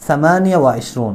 28,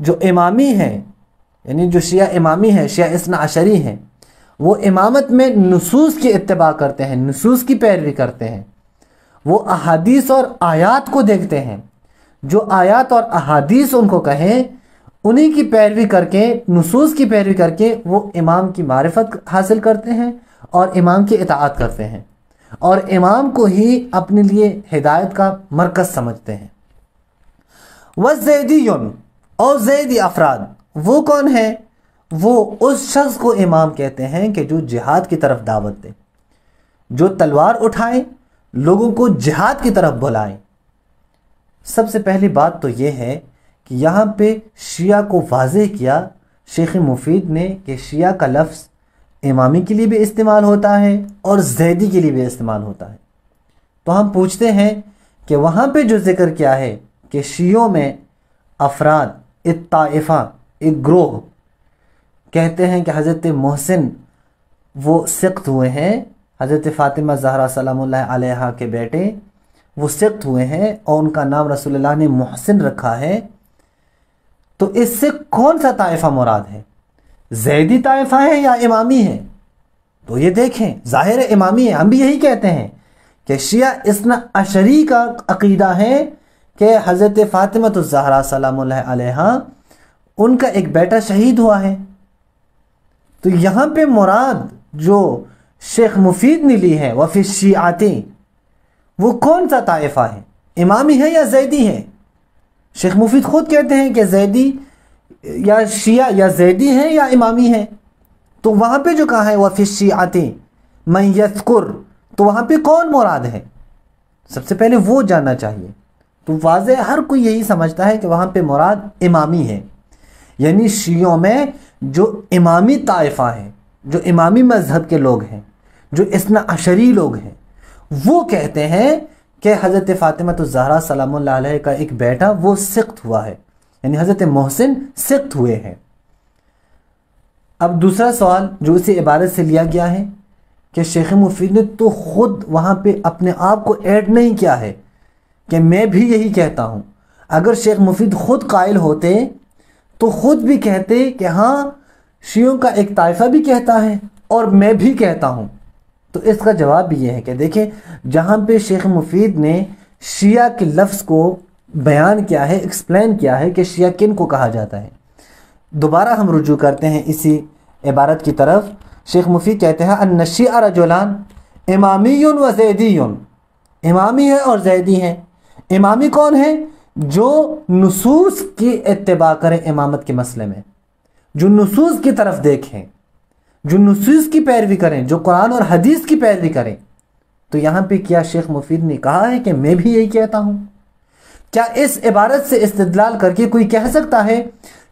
جو امامی ہیں، یعنی جو شیعہ امامی ہیں، شیعہ اثنا عشری ہیں، وہ امامت میں نصوص کی اتباع کرتے ہیں، نصوص کی پیروی کرتے ہیں، وہ احادیث اور آیات کو دیکھتے ہیں، جو آیات اور احادیث ان کو کہیں انہی کی پیروی کر کے، نصوص کی پیروی کر کے وہ امام کی معرفت حاصل کرتے ہیں اور امام کی اطاعت کرتے ہیں اور امام کو ہی اپنے لیے ہدایت کا مرکز سمجھتے ہیں۔ وَالزَّيْدِيُّن، اور زیدی افراد وہ کون ہیں؟ وہ اس شخص کو امام کہتے ہیں کہ جو جہاد کی طرف دعوت دے، جو تلوار اٹھائے، لوگوں کو جہاد کی طرف بلائے۔ سب سے پہلی بات تو یہ ہے کہ یہاں پہ شیعہ کو واضح کیا شیخ مفید نے کہ شیعہ کا لفظ امامی کے لیے بھی استعمال ہوتا ہے اور زیدی کے لیے بھی استعمال ہوتا ہے۔ تو ہم پوچھتے ہیں کہ وہاں پہ جو ذکر کیا ہے کہ شیعوں میں افراد، ایک طائفہ، ایک گروہ کہتے ہیں کہ حضرت محسن وہ سقط ہوئے ہیں، حضرت فاطمہ زہرا سلام اللہ علیہا کے بیٹے وہ سقط ہوئے ہیں اور ان کا نام رسول اللہ نے محسن رکھا ہے، تو اس سے کون سا طائفہ مراد ہے؟ زیدی طائفہ ہے یا امامی ہے؟ تو یہ دیکھیں ظاہر امامی ہے۔ ہم بھی یہی کہتے ہیں کہ شیعہ اثنا عشری کا عقیدہ ہے کہ حضرت فاطمہ الزہرا سلام اللہ علیہا ان کا ایک بیٹا شہید ہوا ہے۔ تو یہاں پہ مراد جو شیخ مفید نے لی ہے وفی الشیعاتی، وہ کون سا طائفہ ہے؟ امامی ہے یا زیدی ہے؟ شیخ مفید خود کہتے ہیں کہ زیدی یا شیعہ یا زیدی ہیں یا امامی ہیں۔ تو وہاں پہ جو کہا ہے وفی الشیعاتی من یذکر، تو وہاں پہ کون مراد ہے؟ سب سے پہلے وہ جاننا چاہیے۔ تو واضح ہر کوئی یہی سمجھتا ہے کہ وہاں پہ مراد امامی ہے، یعنی شیعوں میں جو امامی طائفہ ہے، جو امامی مذہب کے لوگ ہیں، جو اثنا عشری لوگ ہیں، وہ کہتے ہیں کہ حضرت فاطمہ الزہرا سلام اللہ علیہ کا ایک بیٹا وہ سقط ہوا ہے، یعنی حضرت محسن سقط ہوئے ہیں۔ اب دوسرا سوال جو اسی عبارت سے لیا گیا ہے کہ شیخ مفید نے تو خود وہاں پہ اپنے آپ کو ایڈ نہیں کیا ہے کہ میں بھی یہی کہتا ہوں۔ اگر شیخ مفید خود قائل ہوتے تو خود بھی کہتے کہ ہاں شیعوں کا ایک طائفہ بھی کہتا ہے اور میں بھی کہتا ہوں۔ تو اس کا جواب بھی یہ ہے کہ دیکھیں جہاں پہ شیخ مفید نے شیعہ کے لفظ کو بیان کیا ہے، ایکسپلین کیا ہے کہ شیعہ کن کو کہا جاتا ہے۔ دوبارہ ہم رجوع کرتے ہیں اسی عبارت کی طرف۔ شیخ مفید کہتے ہیں ان الشیعہ رجلان امامی و زیدی، امامی ہے اور زیدی ہیں۔ امامی کون ہے؟ جو نصوص کی اتباع کریں امامت کے مسئلے میں، جو نصوص کی طرف دیکھیں، جو نصوص کی پیروی کریں، جو قرآن اور حدیث کی پیروی کریں۔ تو یہاں پہ کیا شیخ مفید نے کہا ہے کہ میں بھی یہی کہتا ہوں؟ کیا اس عبارت سے استدلال کر کے کوئی کہہ سکتا ہے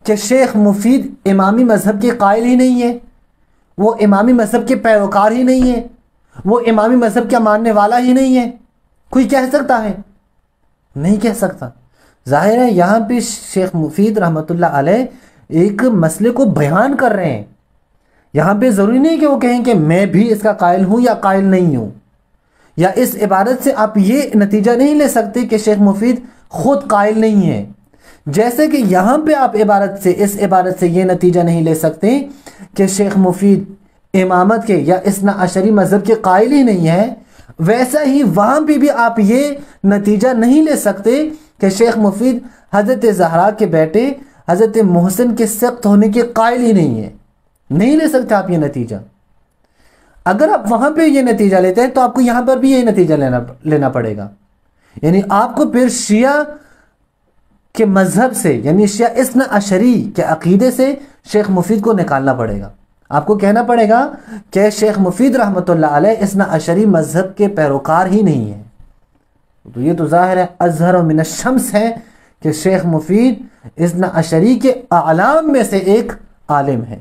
کہ شیخ مفید امامی مذہب کے قائل ہی نہیں ہے، وہ امامی مذہب کے پیروکار ہی نہیں ہے، وہ امامی مذہب کا ماننے والا ہی نہیں ہے؟ کوئی کہہ سکتا ہے؟ نہیں کہہ سکتا۔ ظاہر ہے یہاں پہ شیخ مفید رحمۃ اللہ علیہ ایک مسئلے کو بیان کر رہے ہیں۔ یہاں پہ ضروری نہیں کہ وہ کہیں کہ میں بھی اس کا قائل ہوں یا قائل نہیں ہوں، یا اس عبارت سے آپ یہ نتیجہ نہیں لے سکتے کہ شیخ مفید خود قائل نہیں ہے، جیسے کہ یہاں پہ آپ اس عبارت سے یہ نتیجہ نہیں لے سکتے کہ شیخ مفید امامت کے یا اثنا عشری مذہب کے قائل ہی نہیں ہے، ویسا ہی وہاں پہ بھی آپ یہ نتیجہ نہیں لے سکتے کہ شیخ مفید حضرت زہرا کے بیٹے حضرت محسن کے سقط ہونے کے قائل ہی نہیں ہے۔ نہیں لے سکتے آپ یہ نتیجہ۔ اگر آپ وہاں پہ یہ نتیجہ لیتے ہیں تو آپ کو یہاں پر بھی یہی نتیجہ لینا پڑے گا، یعنی آپ کو پھر شیعہ کے مذہب سے، یعنی شیعہ اثنا عشری کے عقیدے سے شیخ مفید کو نکالنا پڑے گا۔ آپ کو کہنا پڑے گا کہ شیخ مفید رحمۃ اللہ علیہ اثنا عشری مذہب کے پیروکار ہی نہیں ہے۔ تو یہ تو ظاہر ہے اظہر من الشمس ہے کہ شیخ مفید اثنا عشری کے اعلام میں سے ایک عالم ہے،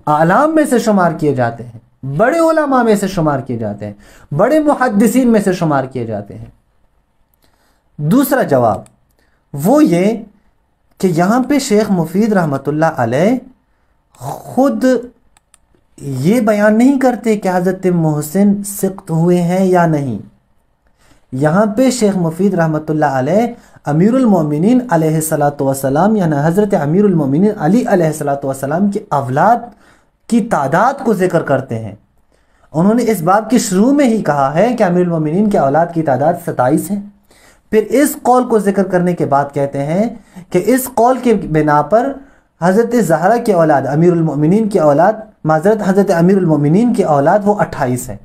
اعلام میں سے شمار کیے جاتے ہیں، بڑے علماء میں سے شمار کیے جاتے ہیں، بڑے محدثین میں سے شمار کیے جاتے ہیں۔ دوسرا جواب وہ یہ کہ یہاں پہ شیخ مفید رحمۃ اللہ علیہ خود یہ بیان نہیں کرتے کہ حضرت محسن سقط ہوئے ہیں یا نہیں، یہاں پہ شیخ مفید رحمۃ اللہ علیہ امیر المومنین علیہ الصلوۃ والسلام یعنی حضرت امیر المومنین علی علیہ الصلوۃ والسلام کی اولاد کی تعداد کو ذکر کرتے ہیں۔ انہوں نے اس باب کی شروع میں ہی کہا ہے کہ امیر المومنین کی اولاد کی تعداد 27 ہے۔ پھر اس قول کو ذکر کرنے کے بعد کہتے ہیں کہ اس قول کے بنا پر حضرت زہرا کی اولاد امیر المومنین کی اولاد معذرت حضرت امیر المومنین کی اولاد وہ 28 ہے۔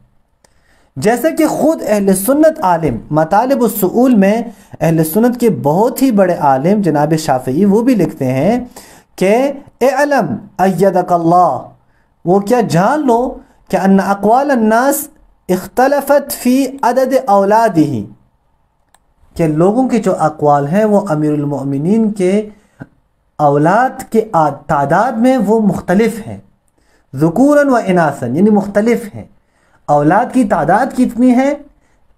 جیسا کہ خود اہل سنت عالم مطالب السؤول میں اہل سنت کے بہت ہی بڑے عالم جناب شافعی وہ بھی لکھتے ہیں کہ اعلم ایدک اللہ، وہ کیا جان لو کہ ان اقوال الناس اختلفت فی عدد اولادہ، کہ لوگوں کے جو اقوال ہیں وہ امیر المؤمنین کے اولاد کے تعداد میں وہ مختلف ہیں، ذکوراً و اناثاً یعنی مختلف ہیں۔ اولاد کی تعداد کتنی ہے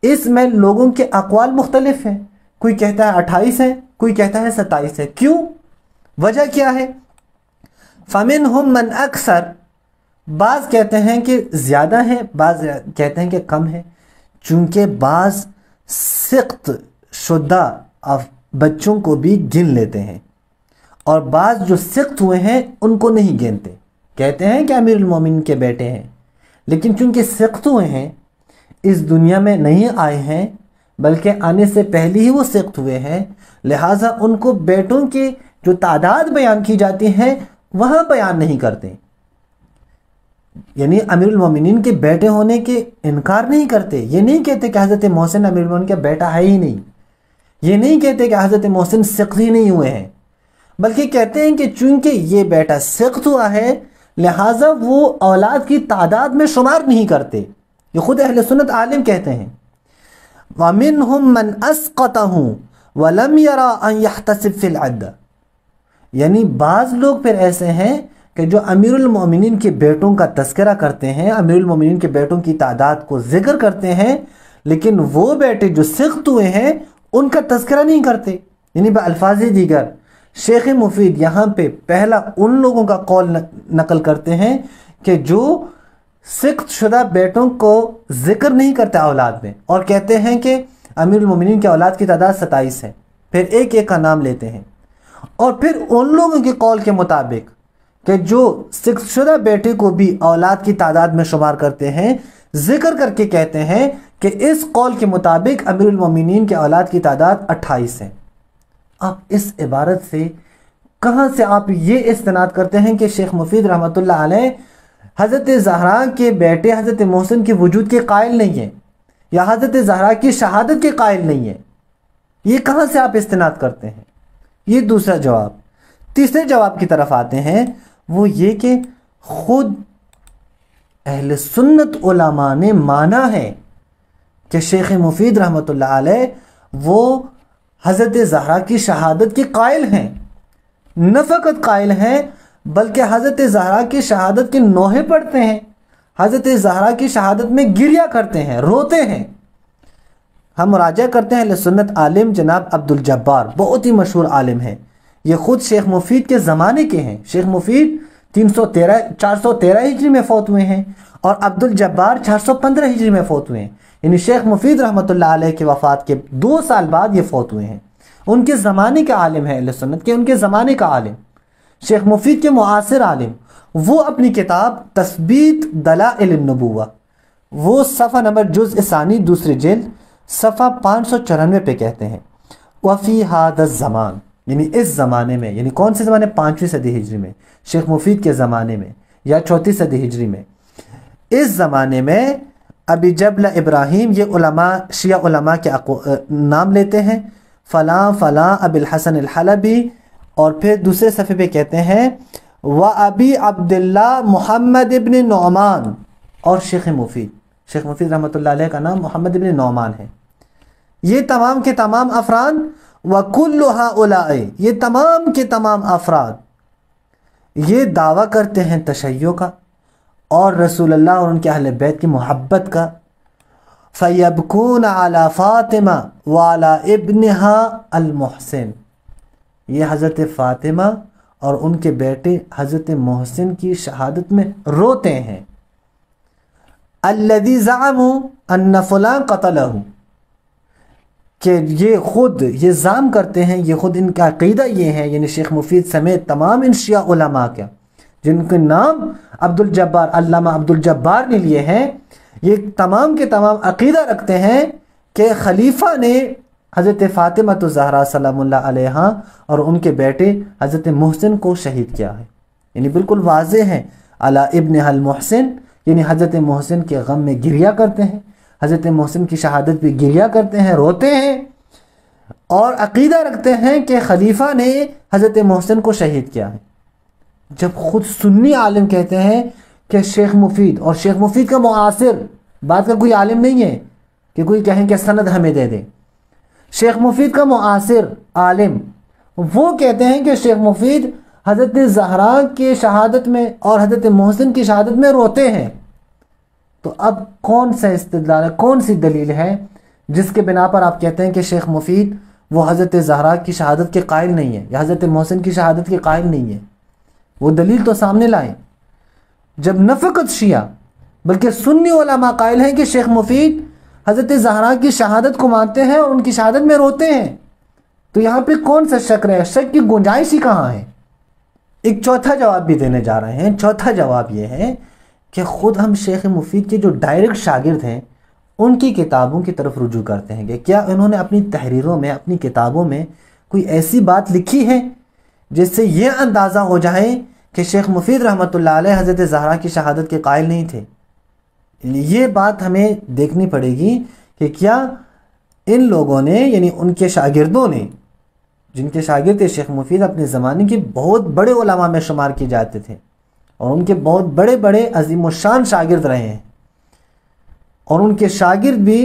اس میں لوگوں کے اقوال مختلف ہیں، کوئی کہتا ہے 28 ہے، کوئی کہتا ہے 27 ہے۔ کیوں؟ وجہ کیا ہے؟ فَمِنْهُمْ مَنْ أَكْثَرْ، بعض کہتے ہیں کہ زیادہ ہیں، بعض کہتے ہیں کہ کم ہے، چونکہ بعض سقط شدہ بچوں کو بھی گن لیتے ہیں اور بعض جو سقط ہوئے ہیں ان کو نہیں گنتے، کہتے ہیں کہ امیر المومنین کے بیٹے ہیں، لیکن چونکہ سقط ہوئے ہیں اس دنیا میں نہیں آئے ہیں بلکہ آنے سے پہلے ہی وہ سقط ہوئے ہیں، لہٰذا ان کو بیٹوں کے جو تعداد بیان کی جاتی ہیں وہاں بیان نہیں کرتے، یعنی امیر المومنین کے بیٹے ہونے کے انکار نہیں کرتے۔ یہ نہیں کہتے کہ حضرت محسن امیر المومنین کا بیٹا ہے ہی نہیں، یہ نہیں کہتے کہ حضرت محسن سقط ہی نہیں ہوئے ہیں، بلکہ کہتے ہیں کہ چونکہ یہ بیٹا سقط ہوا ہے لہٰذا وہ اولاد کی تعداد میں شمار نہیں کرتے۔ یہ خود اہل سنت عالم کہتے ہیں۔ وَمِنْهُمْ مَنْ أَسْقَطَهُ وَلَمْ يَرَى أَنْ يَحْتَسِبْ فِي الْعَدَّ، یعنی بعض لوگ پھر ایسے ہیں کہ جو امیر المومنین کے بیٹوں کا تذکرہ کرتے ہیں، امیر المومنین کے بیٹوں کی تعداد کو ذکر کرتے ہیں، لیکن وہ بیٹے جو سقط ہوئے ہیں ان کا تذکرہ نہیں کرتے، یعنی بألفاظ دیگر شیخ مفید یہاں پہ پہلا ان لوگوں کا قول نقل کرتے ہیں کہ جو سقط شدہ بیٹوں کو ذکر نہیں کرتے اولاد میں، اور کہتے ہیں کہ امیر المومنین کے اولاد کی تعداد 27 ہے، پھر ایک ایک کا نام لیتے ہیں، اور پھر ان لوگوں کے قول کے مطابق کہ جو سقط شدہ بیٹے کو بھی اولاد کی تعداد میں شمار کرتے ہیں ذکر کر کے کہتے ہیں کہ اس قول کے مطابق امیر المومنین کے اولاد کی تعداد 28 ہے۔ آپ اس عبارت سے کہاں سے آپ یہ استناد کرتے ہیں کہ شیخ مفید رحمۃ اللہ علیہ حضرت زہرا کے بیٹے حضرت محسن کے وجود کے قائل نہیں ہیں یا حضرت زہرا کی شہادت کے قائل نہیں ہیں؟ یہ کہاں سے آپ استناد کرتے ہیں؟ یہ دوسرا جواب۔ تیسرے جواب کی طرف آتے ہیں، وہ یہ کہ خود اہل سنت علماء نے مانا ہے کہ شیخ مفید رحمۃ اللہ علیہ وہ حضرت زہرا کی شہادت کے قائل ہیں، نہ فقط قائل ہیں بلکہ حضرت زہرا کی شہادت کے نوحے پڑھتے ہیں، حضرت زہرا کی شہادت میں گریہ کرتے ہیں، روتے ہیں۔ ہم مراجعہ کرتے ہیں اہل سنت عالم جناب عبدالجبار، بہت ہی مشہور عالم ہیں، یہ خود شیخ مفید کے زمانے کے ہیں۔ شیخ مفید 413 ہجری میں فوت ہوئے ہیں اور عبدالجبار 415 ہجری میں فوت ہوئے ہیں، یعنی شیخ مفید رحمۃ اللہ علیہ کی وفات کے 2 سال بعد یہ فوت ہوئے ہیں۔ ان کے زمانے کا عالم ہے اہل سنت کے، ان کے زمانے کا عالم، شیخ مفید کے معاصر عالم۔ وہ اپنی کتاب تثبیت دلائل النبوہ، وہ صفحہ نمبر جزء ثانی دوسری جلد صفحہ 594 پہ کہتے ہیں وفی ہذا الزمان، یعنی اس زمانے میں، یعنی کون سے زمانے؟ 5ویں صدی ہجری میں، شیخ مفید کے زمانے میں یا 34 صدی ہجری میں، اس زمانے میں ابی جبل ابراہیم، یہ علماء شیعہ علماء کے نام لیتے ہیں، فلاں فلاں ابی الحسن الحلبی، اور پھر دوسرے صفحے پہ کہتے ہیں وابی عبداللہ محمد ابن نعمان، اور شیخ مفید رحمۃ اللہ علیہ کا نام محمد ابن نعمان ہے۔ یہ تمام کے تمام افراد وَكُلُّ هَؤُلَاءِ، یہ تمام کے تمام افراد یہ دعویٰ کرتے ہیں تشیع کا اور رسول اللہ اور ان کے اہل بیت کی محبت کا۔ فَيَبْكُونَ عَلَى فَاطِمَةَ وَعَلَى ابْنِهَا الْمُحْسِنِ، یہ حضرت فاطمہ اور ان کے بیٹے حضرت محسن کی شہادت میں روتے ہیں۔ الَّذِي زَعَمُوا أَنَّ فُلَانَ قَتَلَهُ، کہ یہ خود یہ زعم کرتے ہیں، یہ خود ان کا عقیدہ یہ ہے، یعنی شیخ مفید سمیت تمام ان شیعہ علماء کا جن کے نام عبدالجبار علامہ عبدالجبار نے لیے ہیں، یہ تمام کے تمام عقیدہ رکھتے ہیں کہ خلیفہ نے حضرت فاطمہ الزہرا سلام اللہ علیہا اور ان کے بیٹے حضرت محسن کو شہید کیا ہے. یعنی بالکل واضح ہے، علی ابن المحسن، یعنی حضرت محسن کے غم میں گریہ کرتے ہیں، حضرت محسن کی شہادت پہ گریہ کرتے ہیں، روتے ہیں، اور عقیدہ رکھتے ہیں کہ خلیفہ نے حضرت محسن کو شہید کیا ہے. جب خود سنی عالم کہتے ہیں کہ شیخ مفید، اور شیخ مفید کا معاصر، بات کا کوئی عالم نہیں ہے کہ کوئی کہیں کہ سند ہمیں دے دیں، شیخ مفید کا معاصر عالم وہ کہتے ہیں کہ شیخ مفید حضرت زہرا کی شہادت میں اور حضرت محسن کی شہادت میں روتے ہیں. تو اب کون سا استدلال ہے، کون سی دلیل ہے جس کے بنا پر آپ کہتے ہیں کہ شیخ مفید وہ حضرت زہرا کی شہادت کے قائل نہیں ہے یا حضرت محسن کی شہادت کے قائل نہیں ہے؟ وہ دلیل تو سامنے لائیں. جب نہ فقط شیعہ بلکہ سنی علماء قائل ہیں کہ شیخ مفید حضرت زہرا کی شہادت کو مانتے ہیں اور ان کی شہادت میں روتے ہیں، تو یہاں پہ کون سا شک رہے، شک کی گنجائش ہی کہاں ہے؟ ایک چوتھا جواب بھی دینے جا رہے ہیں. چوتھا جواب یہ ہے کہ خود ہم شیخ مفید کے جو ڈائریکٹ شاگرد ہیں ان کی کتابوں کی طرف رجوع کرتے ہیں کہ کیا انہوں نے اپنی تحریروں میں، اپنی کتابوں میں کوئی ایسی بات لکھی ہے جس سے یہ اندازہ ہو جائے کہ شیخ مفید رحمۃ اللہ علیہ حضرت زہرا کی شہادت کے قائل نہیں تھے. یہ بات ہمیں دیکھنی پڑے گی کہ کیا ان لوگوں نے، یعنی ان کے شاگردوں نے، جن کے شاگرد شیخ مفید اپنے زمانے کے بہت بڑے علماء میں شمار کیے جاتے تھے اور ان کے بہت بڑے بڑے عظیم الشان شاگرد رہے ہیں، اور ان کے شاگرد بھی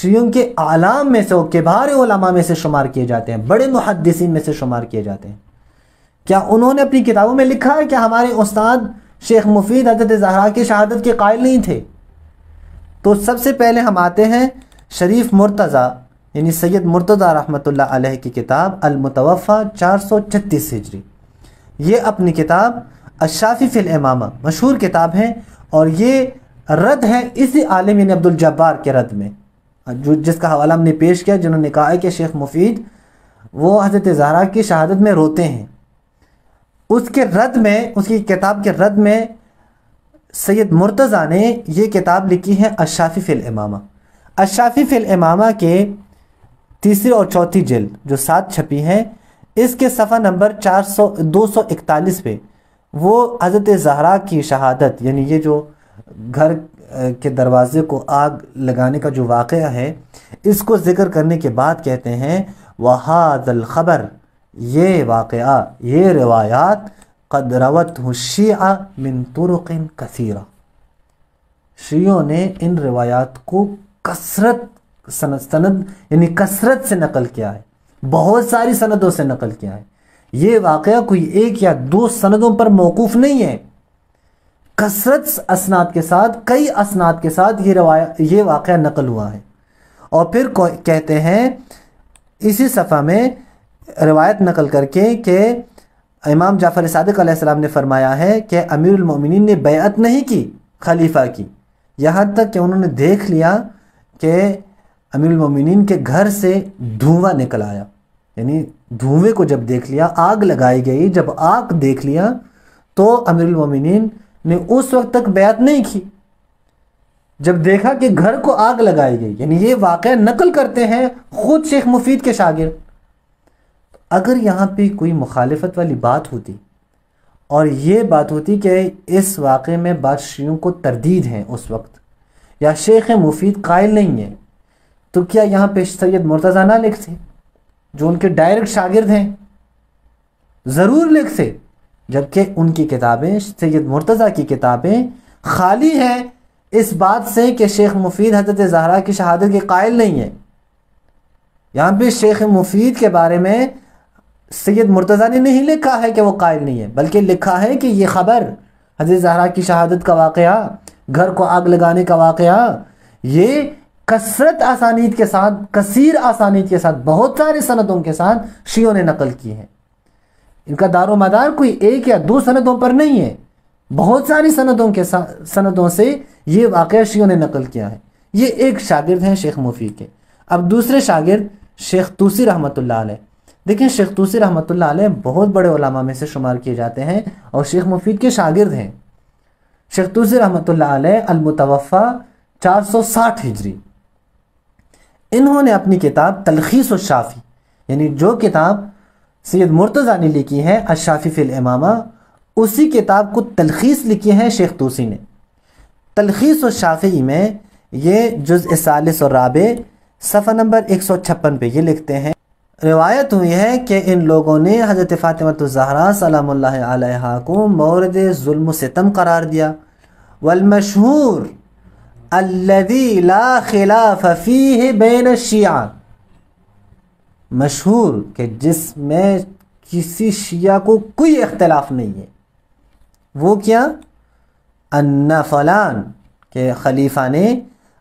شیعوں کے اعلام میں سے، کبار علماء میں سے شمار کیے جاتے ہیں، بڑے محدثین میں سے شمار کیے جاتے ہیں، کیا انہوں نے اپنی کتابوں میں لکھا ہے کہ ہمارے استاد شیخ مفید حضرت زہرا کی شہادت کے قائل نہیں تھے؟ تو سب سے پہلے ہم آتے ہیں شریف مرتضیٰ، یعنی سید مرتضیٰ رحمۃ اللہ علیہ کی کتاب المتوفیٰ 436 ہجری. یہ اپنی کتاب الشافی فی الامامہ مشہور کتاب ہے، اور یہ رد ہے اسی عالم یعنی عبدالجبار کے رد میں، جس کا حوالہ ہم نے پیش کیا، جنہوں نے کہا ہے کہ شیخ مفید وہ حضرت زہرا کی شہادت میں روتے ہیں. اس کے رد میں، اس کی کتاب کے رد میں سید مرتضیٰ نے یہ کتاب لکھی ہے الشافی فی الامامہ. الشافی فی الامامہ کے تیسری اور چوتھی جلد جو ساتھ چھپی ہیں، اس کے صفحہ نمبر 241 پہ وہ حضرت زہرا کی شہادت، یعنی یہ جو گھر کے دروازے کو آگ لگانے کا جو واقعہ ہے، اس کو ذکر کرنے کے بعد کہتے ہیں وَهَذَا الْخَبَرْ، یہ واقعہ، یہ روایات قد روتہ الشیعہ من طرق کثیرہ، شیعوں نے ان روایات کو سند یعنی کثرت سے نقل کیا ہے، بہت ساری سندوں سے نقل کیا ہے. یہ واقعہ کوئی ایک یا دو سندوں پر موقوف نہیں ہے، کثرت اسناد کے ساتھ، کئی اسناد کے ساتھ یہ واقعہ نقل ہوا ہے. اور پھر کہتے ہیں اسی صفحہ میں روایت نقل کر کے کہ امام جعفر صادق علیہ السلام نے فرمایا ہے کہ امیر المومنین نے بیعت نہیں کی خلیفہ کی، یہاں تک کہ انہوں نے دیکھ لیا کہ امیر المومنین کے گھر سے دھواں نکل آیا. یعنی دھوئیں کو جب دیکھ لیا، آگ لگائی گئی، جب آگ دیکھ لیا تو امیر المومنین نے اس وقت تک بیعت نہیں کی. جب دیکھا کہ گھر کو آگ لگائی گئی، یعنی یہ واقعہ نقل کرتے ہیں خود شیخ مفید کے شاگرد. اگر یہاں پہ کوئی مخالفت والی بات ہوتی اور یہ بات ہوتی کہ اس واقعے میں بعض شیعوں کو تردید ہے اس وقت، یا شیخ مفید قائل نہیں ہے، تو کیا یہاں پہ سید مرتضیٰ نہ لکھتے جو ان کے ڈائریکٹ شاگرد ہیں؟ ضرور لکھتے، جبکہ ان کی کتابیں، سید مرتضیٰ کی کتابیں خالی ہیں اس بات سے کہ شیخ مفید حضرت زہرا کی شہادت کے قائل نہیں ہے. یہاں پہ شیخ مفید کے بارے میں سید مرتضیٰ نے نہیں لکھا ہے کہ وہ قائل نہیں ہے، بلکہ لکھا ہے کہ یہ خبر حضرت زہرا کی شہادت کا واقعہ، گھر کو آگ لگانے کا واقعہ، یہ کثرت آسانید کے ساتھ، کثیر آسانید کے ساتھ، بہت سارے سندوں کے ساتھ شیعوں نے نقل کی ہے. ان کا دار و مدار کوئی ایک یا دو سندوں پر نہیں ہے، بہت ساری سندوں سے یہ واقعہ شیعوں نے نقل کیا ہے. یہ ایک شاگرد ہیں شیخ مفید کے. اب دوسرے شاگرد شیخ طوسی رحمۃ اللہ علیہ. دیکھیں شیخ طوسی رحمۃ اللہ علیہ بہت بڑے علماء میں سے شمار کیے جاتے ہیں اور شیخ مفید کے شاگرد ہیں. شیخ طوسی رحمۃ اللہ علیہ المتوفی 460 ہجری. انہوں نے اپنی کتاب تلخیص الشافی، یعنی جو کتاب سید مرتضیٰ نے لکھی ہے الشافی فی الامامہ، اسی کتاب کو تلخیص لکھی ہے شیخ طوسی نے. تلخیص الشافی میں یہ جزء ثالث اور رابع صفحہ نمبر 156 پہ یہ لکھتے ہیں، روایت ہوئی ہے کہ ان لوگوں نے حضرت فاطمہ الزہرا سلام اللہ علیہا کو مورد ظلم و ستم قرار دیا. والمشہور الذی لا خلاف فیہ بین الشیعہ، مشہور کہ جس میں کسی شیعہ کو کوئی اختلاف نہیں ہے، وہ کیا؟ ان فلان کہ خلیفہ نے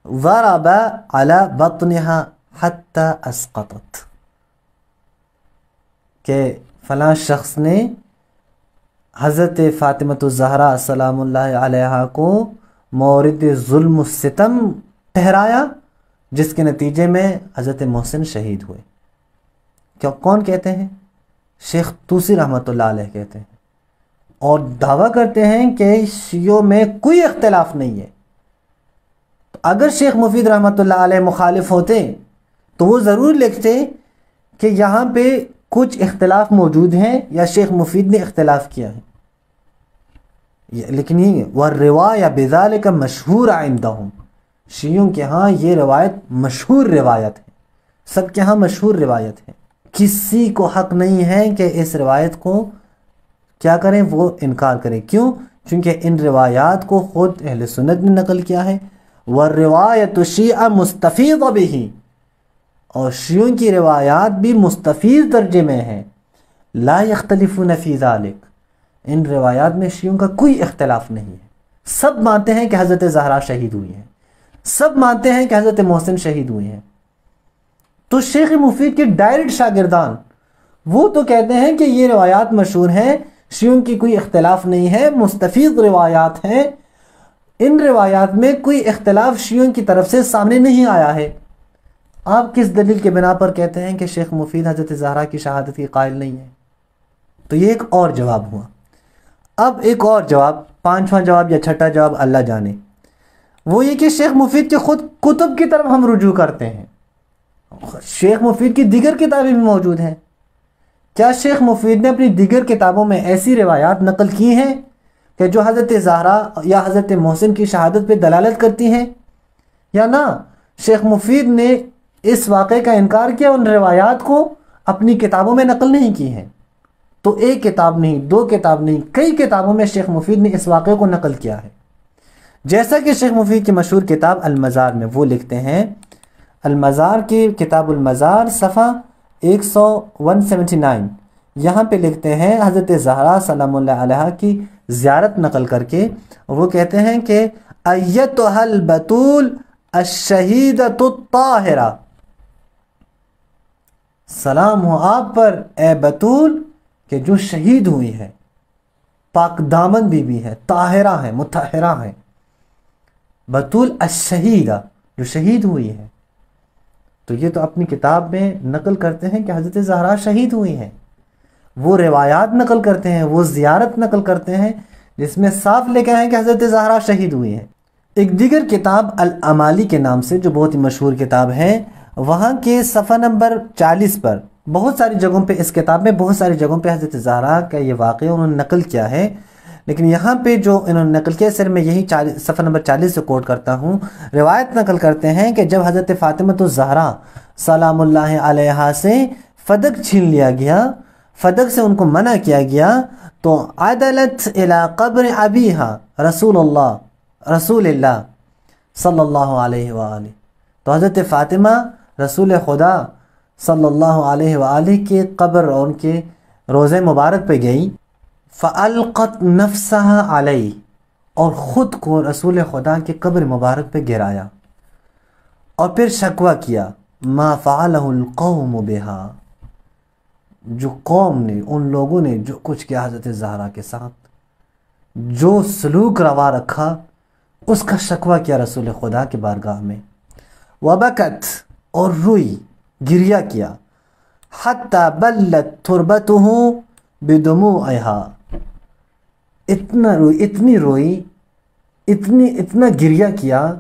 ضرب علی بطنها حتی اسقطت، کہ فلاں شخص نے حضرت فاطمہ الزہرا سلام اللہ علیہا کو مورد ظلم و ستم ٹھہرایا، جس کے نتیجے میں حضرت محسن شہید ہوئے. کون کہتے ہیں؟ شیخ طوسی رحمۃ اللہ علیہ کہتے ہیں، اور دعویٰ کرتے ہیں کہ شیعوں میں کوئی اختلاف نہیں ہے. اگر شیخ مفید رحمۃ اللہ علیہ مخالف ہوتے تو وہ ضرور لکھتے کہ یہاں پہ کچھ اختلاف موجود ہیں یا شیخ مفید نے اختلاف کیا ہے، لیکن یہ والرواية بذلك مشہور عندهم، شیعوں کے ہاں یہ روایت مشہور روایت ہے، سب کے ہاں مشہور روایت ہے. کسی کو حق نہیں ہے کہ اس روایت کو کیا کریں، وہ انکار کریں. کیوں؟ چونکہ ان روایات کو خود اہل سنت نے نقل کیا ہے. والروایت شیعہ مستفیض بھی، اور شیعوں کی روایات بھی مستفیض درجے میں ہیں. لا یختلفون فی ذلک، ان روایات میں شیعوں کا کوئی اختلاف نہیں ہے. سب مانتے ہیں کہ حضرت زہرا شہید ہوئی ہیں، سب مانتے ہیں کہ حضرت محسن شہید ہوئے ہیں. تو شیخ مفید کے ڈائریکٹ شاگردان وہ تو کہتے ہیں کہ یہ روایات مشہور ہیں، شیعوں کی کوئی اختلاف نہیں ہے، مستفیض روایات ہیں، ان روایات میں کوئی اختلاف شیعوں کی طرف سے سامنے نہیں آیا ہے. آپ کس دلیل کے بنا پر کہتے ہیں کہ شیخ مفید حضرت زہرا کی شہادت کی قائل نہیں ہے؟ تو یہ ایک اور جواب ہوا. اب ایک اور جواب، پانچواں جواب یا چھٹا جواب اللہ جانے، وہ یہ کہ شیخ مفید کے خود کتب کی طرف ہم رجوع کرتے ہیں. شیخ مفید کی دیگر کتابیں بھی موجود ہیں. کیا شیخ مفید نے اپنی دیگر کتابوں میں ایسی روایات نقل کی ہیں کہ جو حضرت زہرا یا حضرت محسن کی شہادت پہ دلالت کرتی ہیں یا نہ؟ شیخ مفید نے اس واقعے کا انکار کیا، ان روایات کو اپنی کتابوں میں نقل نہیں کی ہیں. تو ایک کتاب نہیں، دو کتاب نہیں، کئی کتابوں میں شیخ مفید نے اس واقعے کو نقل کیا ہے. جیسا کہ شیخ مفید کی مشہور کتاب المزار میں وہ لکھتے ہیں، المزار کی کتاب المزار صفحہ 179، یہاں پہ لکھتے ہیں حضرت زہرا سلام اللہ علیہ کی زیارت نقل کر کے وہ کہتے ہیں کہ ایتھا البتول الشہیدۃ الطاہرہ، سلام ہو آپ پر اے بتول کہ جو شہید ہوئی ہے، پاک دامن بی بی ہے، طاہرہ ہیں، مطہرہ ہیں. بتول الشہیدہ، جو شہید ہوئی ہے. تو یہ تو اپنی کتاب میں نقل کرتے ہیں کہ حضرت زہرا شہید ہوئی ہیں، وہ روایات نقل کرتے ہیں، وہ زیارت نقل کرتے ہیں جس میں صاف لکھا ہے کہ حضرت زہرا شہید ہوئی ہیں. ایک دیگر کتاب الامالی کے نام سے جو بہت ہی مشہور کتاب ہے، وہاں کے صفحہ نمبر 40 پر بہت ساری جگہوں پہ، اس کتاب میں بہت ساری جگہوں پہ حضرت زہرا کا یہ واقعہ انہوں نے نقل کیا ہے، لیکن یہاں پہ جو انہوں نے نقل کیا صرف میں یہی صفحہ نمبر 40 سے کوٹ کرتا ہوں. روایت نقل کرتے ہیں کہ جب حضرت فاطمہ الزہرا سلام اللہ علیہا سے فدق چھین لیا گیا، فدق سے ان کو منع کیا گیا، تو عدلت الی قبر ابیہا رسول اللہ صلی اللہ علیہ وآلہ، تو حضرت فاطمہ رسول خدا صلی اللہ علیہ وآلہ کے قبر اور ان کے روضہ مبارک پہ گئی. فَأَلْقَتْ نَفْسَهَا عَلَيْهِ، اور خود کو رسول خدا کے قبر مبارک پہ گرایا اور پھر شکوہ کیا مَا فَعَلَهُ الْقَوْمُ بِهَا، جو قوم نے، ان لوگوں نے جو کچھ کیا حضرت زہرا کے ساتھ، جو سلوک روا رکھا، اس کا شکوہ کیا رسول خدا کے بارگاہ میں. وَبَكَتْ، اور روئی گریہ کیا، حتی بلت تربتہ بدموعہا، اتنی روئی، اتنا گریہ کیا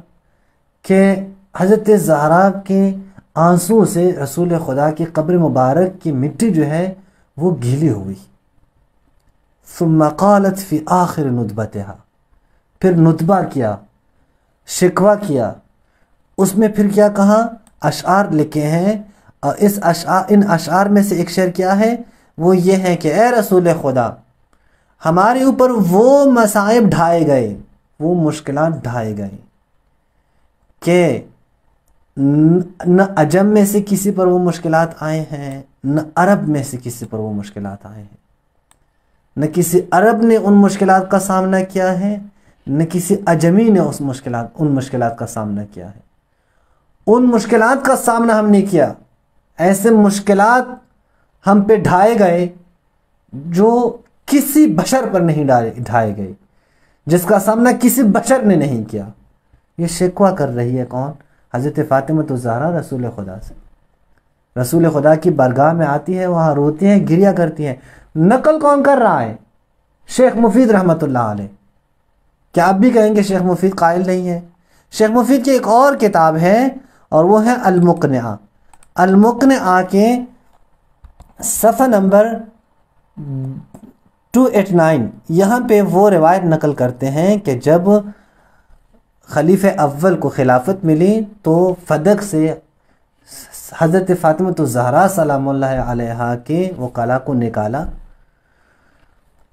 کہ حضرت زہرا کے آنسو سے رسول خدا کی قبر مبارک کی مٹی جو ہے وہ گیلی ہوئی۔ ثم قالت فی آخر ندبتہا، پھر ندبہ کیا، شکوہ کیا، اس میں پھر کیا کہا، اشعار لکھے ہیں، اور ان اشعار میں سے ایک شعر کیا ہے، وہ یہ ہے کہ اے رسول خدا، ہمارے اوپر وہ مصائب ڈھائے گئے، وہ مشکلات ڈھائے گئے کہ نہ عجم میں سے کسی پر وہ مشکلات آئے ہیں، نہ عرب میں سے کسی پر وہ مشکلات آئے ہیں، نہ کسی عرب نے ان مشکلات کا سامنا کیا ہے، نہ کسی عجمی نے ان مشکلات کا سامنا کیا ہے۔ ان مشکلات کا سامنا ہم نے کیا، ایسے مشکلات ہم پہ ڈھائے گئے جو کسی بشر پر نہیں ڈھائے گئے، جس کا سامنا کسی بشر نے نہیں کیا۔ یہ شکوہ کر رہی ہے کون؟ حضرت فاطمہ الزہرا رسول خدا سے، رسول خدا کی بارگاہ میں آتی ہے، وہاں روتی ہیں، گریہ کرتی ہیں۔ نقل کون کر رہا ہے؟ شیخ مفید رحمۃ اللہ علیہ۔ کیا آپ بھی کہیں گے شیخ مفید قائل نہیں ہے؟ شیخ مفید کی ایک اور کتاب ہے اور وہ ہے المقنعہ۔ المقنعہ کے صفحہ نمبر 289 یہاں پہ وہ روایت نقل کرتے ہیں کہ جب خلیفہ اول کو خلافت ملی تو فدق سے حضرت فاطمہ الزہرا سلام اللہ علیہا کے وکلاء کو نکالا۔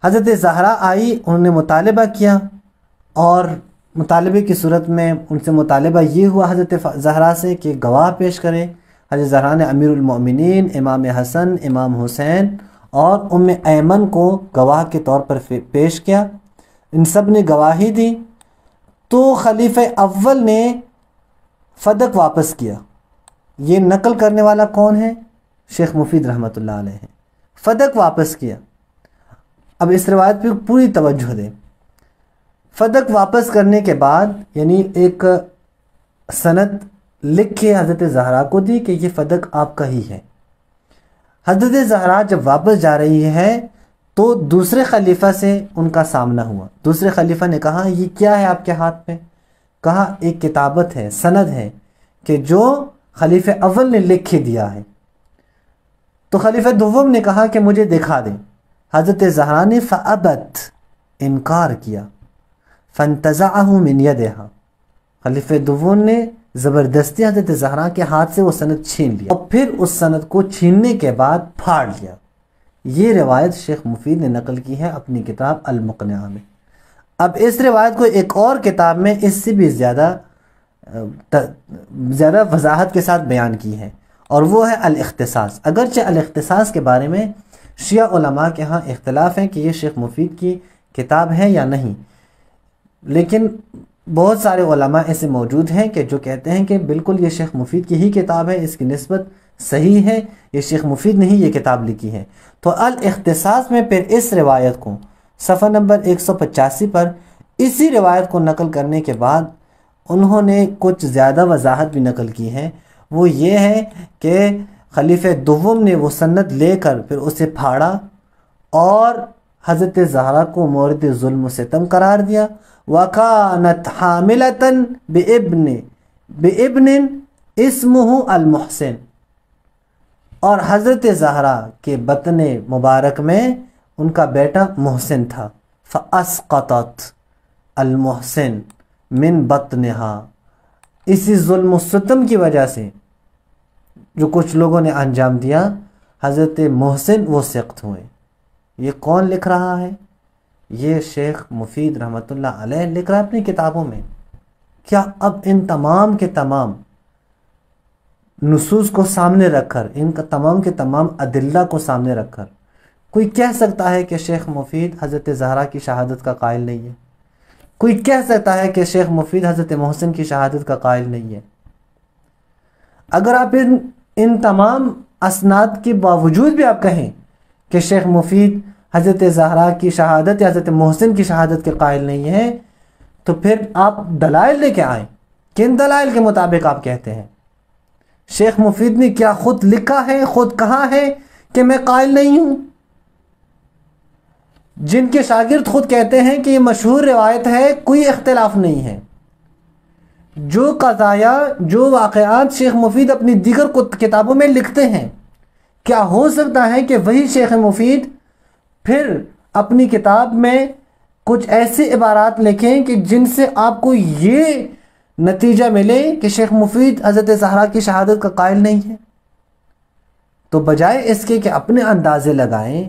حضرت زہرا آئی، انہوں نے مطالبہ کیا، اور مطالبے کی صورت میں ان سے مطالبہ یہ ہوا حضرت زہرا سے کہ گواہ پیش کرے۔ حضرت زہرا نے امیر المؤمنین امام حسن، امام حسین اور ایمن کو گواہ کے طور پر پیش کیا۔ ان سب نے گواہی دی تو خلیفہ اول نے فدق واپس کیا۔ یہ نقل کرنے والا کون ہے؟ شیخ مفید رحمۃ اللہ علیہ ہے۔ فدق واپس کیا۔ اب اس روایت پہ پوری توجہ دیں۔ فدق واپس کرنے کے بعد یعنی ایک سند لکھ کے حضرت زہرا کو دی کہ یہ فدق آپ کا ہی ہے۔ حضرت زہرا جب واپس جا رہی ہے تو دوسرے خلیفہ سے ان کا سامنا ہوا۔ دوسرے خلیفہ نے کہا یہ کیا ہے آپ کے ہاتھ میں؟ کہا ایک کتابت ہے، سند ہے کہ جو خلیفہ اول نے لکھ کے دیا ہے۔ تو خلیفہ دوم نے کہا کہ مجھے دکھا دیں۔ حضرت زہرا نے فابت، انکار کیا، فانتزعہ من یدہا، خلیفہ دوم نے زبردستی حضرت زہرا کے ہاتھ سے وہ سند چھین لیا اور پھر اس سند کو چھیننے کے بعد پھاڑ لیا۔ یہ روایت شیخ مفید نے نقل کی ہے اپنی کتاب المقنعہ میں۔ اب اس روایت کو ایک اور کتاب میں اس سے بھی زیادہ وضاحت کے ساتھ بیان کی ہے، اور وہ ہے الاختصاص۔ اگرچہ الاختصاص کے بارے میں شیعہ علماء کے ہاں اختلاف ہے کہ یہ شیخ مفید کی کتاب ہے یا نہیں، لیکن بہت سارے علماء ایسے موجود ہیں کہ جو کہتے ہیں کہ بالکل یہ شیخ مفید کی ہی کتاب ہے، اس کی نسبت صحیح ہے، یہ شیخ مفید نے ہی یہ کتاب لکھی ہے۔ تو الاختصاص میں پھر اس روایت کو صفحہ نمبر 185 پر اسی روایت کو نقل کرنے کے بعد انہوں نے کچھ زیادہ وضاحت بھی نقل کی ہے۔ وہ یہ ہے کہ خلیفہ دوم نے وہ سند لے کر پھر اسے پھاڑا اور حضرت زہرا کو مورد ظلم و ستم قرار دیا۔ وَكَانَتْ حَامِلَةً بِإِبْنٍ اسمہ المحسن، اور حضرت زہرا کے بطن مبارک میں ان کا بیٹا محسن تھا۔ فَأَسْقَطَتْ المحسن من بطنها، اسی ظلم و ستم کی وجہ سے جو کچھ لوگوں نے انجام دیا، حضرت محسن وہ سقط ہوئے۔ یہ کون لکھ رہا ہے؟ یہ شیخ مفید رحمۃ اللہ علیہ لکھ رہا ہے اپنی کتابوں میں۔ کیا اب ان تمام کے تمام نصوص کو سامنے رکھ کر، ان کا تمام کے تمام ادلہ کو سامنے رکھ کر کوئی کہہ سکتا ہے کہ شیخ مفید حضرت زہرا کی شہادت کا قائل نہیں ہے؟ کوئی کہہ سکتا ہے کہ شیخ مفید حضرت محسن کی شہادت کا قائل نہیں ہے؟ اگر آپ ان تمام اسناد کے باوجود بھی آپ کہیں کہ شیخ مفید حضرت زہرا کی شہادت یا حضرت محسن کی شہادت کے قائل نہیں ہے، تو پھر آپ دلائل لے کے آئیں۔ کن دلائل کے مطابق آپ کہتے ہیں؟ شیخ مفید نے کیا خود لکھا ہے، خود کہا ہے کہ میں قائل نہیں ہوں؟ جن کے شاگرد خود کہتے ہیں کہ یہ مشہور روایت ہے، کوئی اختلاف نہیں ہے۔ جو قضایا، جو واقعات شیخ مفید اپنی دیگر کتابوں میں لکھتے ہیں، کیا ہو سکتا ہے کہ وہی شیخ مفید پھر اپنی کتاب میں کچھ ایسی عبارات لکھیں کہ جن سے آپ کو یہ نتیجہ ملے کہ شیخ مفید حضرت زہرا کی شہادت کا قائل نہیں ہے؟ تو بجائے اس کے کہ اپنے اندازے لگائیں،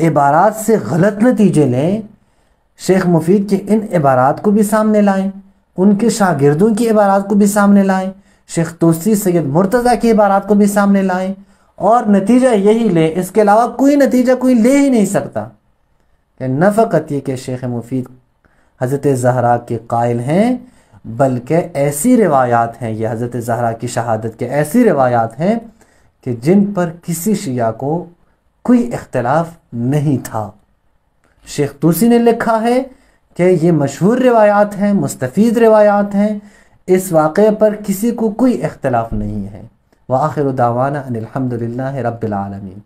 عبارات سے غلط نتیجے لیں، شیخ مفید کے ان عبارات کو بھی سامنے لائیں، ان کے شاگردوں کی عبارات کو بھی سامنے لائیں، شیخ توسی سید مرتضیٰ کی عبارات کو بھی سامنے لائیں، اور نتیجہ یہی لیں۔ اس کے علاوہ کوئی نتیجہ کوئی لے ہی نہیں سکتا کہ نہ فقط یہ کہ شیخ مفید حضرت زہرا کے قائل ہیں، بلکہ ایسی روایات ہیں، یہ حضرت زہرا کی شہادت کے ایسی روایات ہیں کہ جن پر کسی شیعہ کو کوئی اختلاف نہیں تھا۔ شیخ توسی نے لکھا ہے کہ یہ مشہور روایات ہیں، مستفید روایات ہیں، اس واقعے پر کسی کو کوئی اختلاف نہیں ہے۔ وآخر دعوانا ان الحمد للہ رب العالمین۔